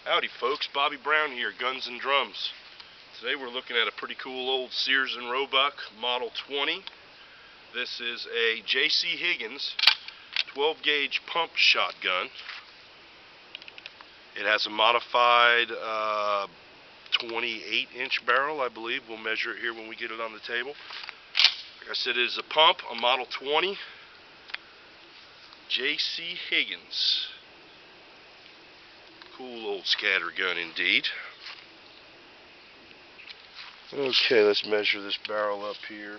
Howdy folks, Bobby Brown here, Guns and Drums. Today we're looking at a pretty cool old Sears and Roebuck Model 20. This is a JC Higgins 12 gauge pump shotgun. It has a modified 28-inch barrel, I believe. We'll measure it here when we get it on the table. Like I said, it is a pump, a Model 20 JC Higgins. Cool old scatter gun indeed. Okay, let's measure this barrel up here.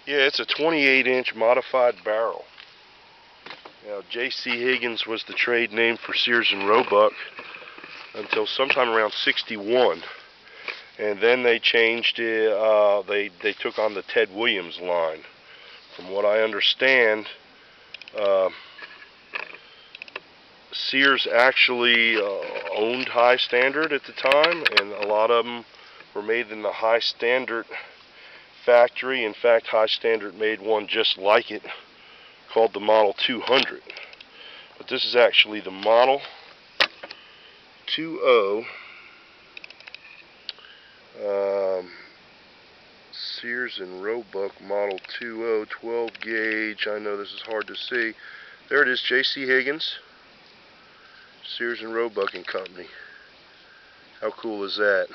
Yeah, it's a 28-inch modified barrel. Now, JC Higgins was the trade name for Sears and Roebuck until sometime around '61, and then they changed it. They took on the Ted Williams line. From what I understand, Sears actually owned High Standard at the time, and a lot of them were made in the High Standard factory. In fact, High Standard made one just like it called the Model 200. But this is actually the Model 20 Sears and Roebuck Model 20 12 gauge. I know this is hard to see. There it is, JC Higgins, Sears and Roebuck and Company. How cool is that?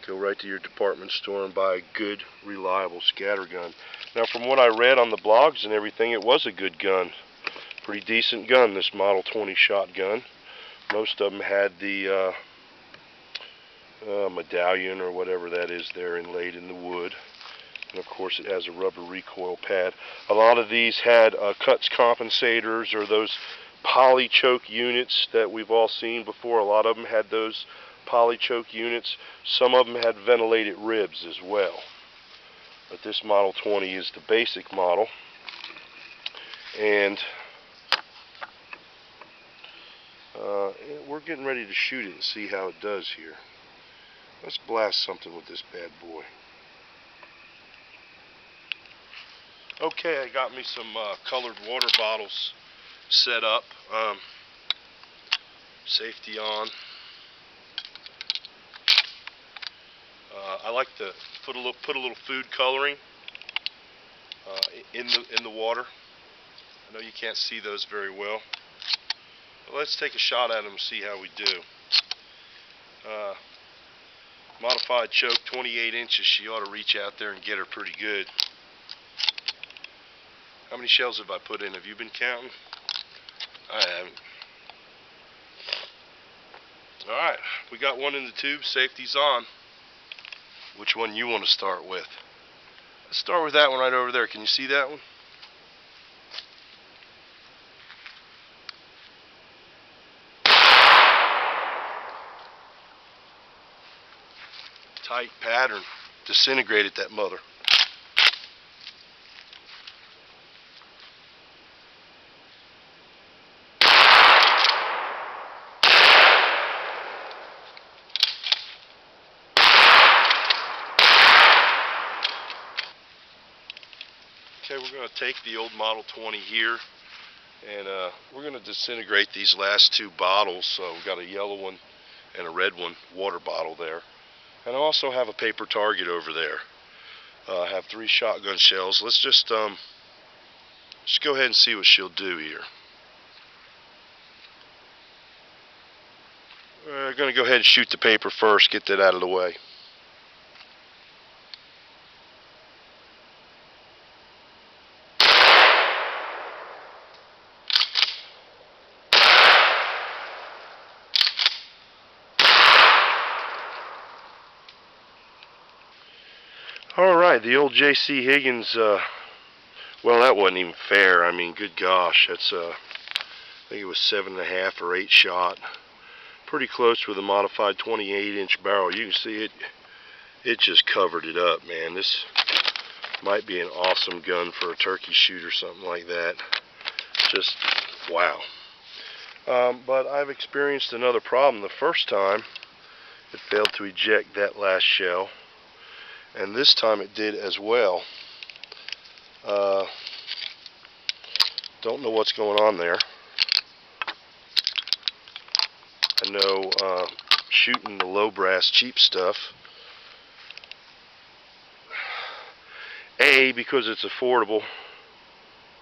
Go right to your department store and buy a good, reliable scatter gun. Now, from what I read on the blogs and everything, it was a good gun. Pretty decent gun, this Model 20 shotgun. Most of them had the medallion or whatever that is there inlaid in the wood. And of course it has a rubber recoil pad. A lot of these had cuts compensators, or those poly choke units that we've all seen before. A lot of them had those poly choke units. Some of them had ventilated ribs as well. But this Model 20 is the basic model. And we're getting ready to shoot it and see how it does here. Let's blast something with this bad boy. Okay, I got me some colored water bottles set up. Safety on. I like to put a little food coloring in the water. I know you can't see those very well. But let's take a shot at them and see how we do. Modified choke, 28 inches. She ought to reach out there and get her pretty good. How many shells have I put in? Have you been counting? I haven't. Alright, we got one in the tube. Safety's on. Which one you want to start with? Let's start with that one right over there. Can you see that one? Tight pattern. Disintegrated that mother. Okay, we're going to take the old Model 20 here, and we're going to disintegrate these last two bottles. So we've got a yellow one and a red one, water bottle there. And I also have a paper target over there. I have 3 shotgun shells. Let's just go ahead and see what she'll do here. We're going to go ahead and shoot the paper first, get that out of the way. Alright, the old JC Higgins, well, that wasn't even fair. I mean, good gosh, that's, I think it was 7.5 or 8 shot. Pretty close with a modified 28-inch barrel. You can see it just covered it up, man. This might be an awesome gun for a turkey shoot or something like that. Just, wow. But I've experienced another problem. The first time, it failed to eject that last shell. And this time it did as well. Don't know what's going on there. I know shooting the low brass cheap stuff, A, because it's affordable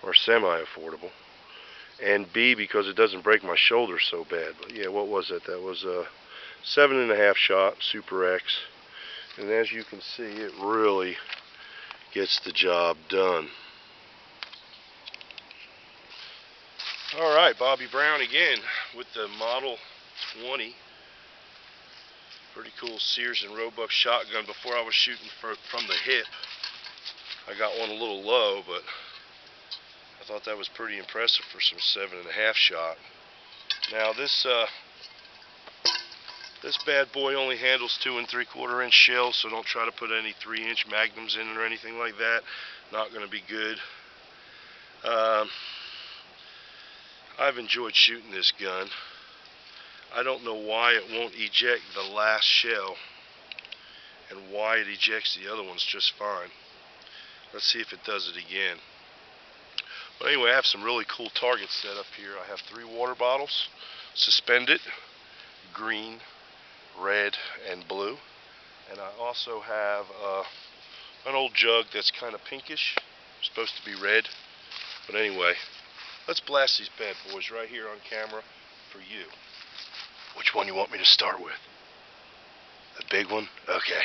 or semi-affordable, and B, because it doesn't break my shoulder so bad. But yeah, what was it? That was a 7.5 shot Super X, and as you can see, it really gets the job done. Alright, Bobby Brown again with the Model 20. Pretty cool Sears and Roebuck shotgun. Before I was shooting from the hip. I got one a little low, but I thought that was pretty impressive for some 7.5 shot. Now this bad boy only handles 2 3/4 inch shells, so don't try to put any 3-inch magnums in it or anything like that. Not going to be good. I've enjoyed shooting this gun. I don't know why it won't eject the last shell and why it ejects the other ones just fine. Let's see if it does it again. But anyway, I have some really cool targets set up here. I have 3 water bottles, suspended, green, red, and blue. And I also have an old jug that's kind of pinkish, supposed to be red. But anyway, let's blast these bad boys right here on camera for you. Which one you want me to start with? The big one? Okay.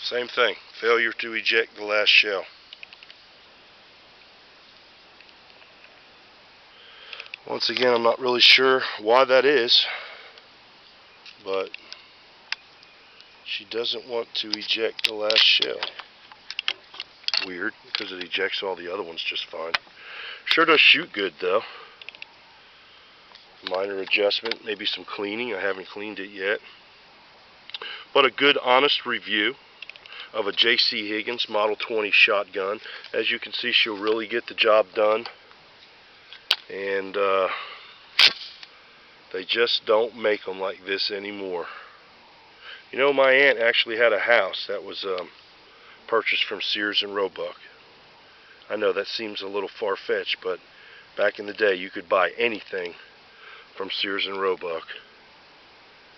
Same thing, failure to eject the last shell. Once again, I'm not really sure why that is, but she doesn't want to eject the last shell. Weird, because it ejects all the other ones just fine. Sure does shoot good though. Minor adjustment, maybe some cleaning. I haven't cleaned it yet. But a good, honest review of a JC Higgins Model 20 shotgun. As you can see, she'll really get the job done. And they just don't make them like this anymore. You know, my aunt actually had a house that was purchased from Sears and Roebuck. I know that seems a little far-fetched, but back in the day you could buy anything from Sears and Roebuck,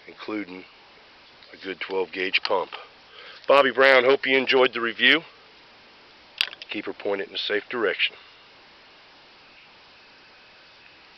including a good 12-gauge pump. Bobby Brown, hope you enjoyed the review. Keep her pointed in a safe direction.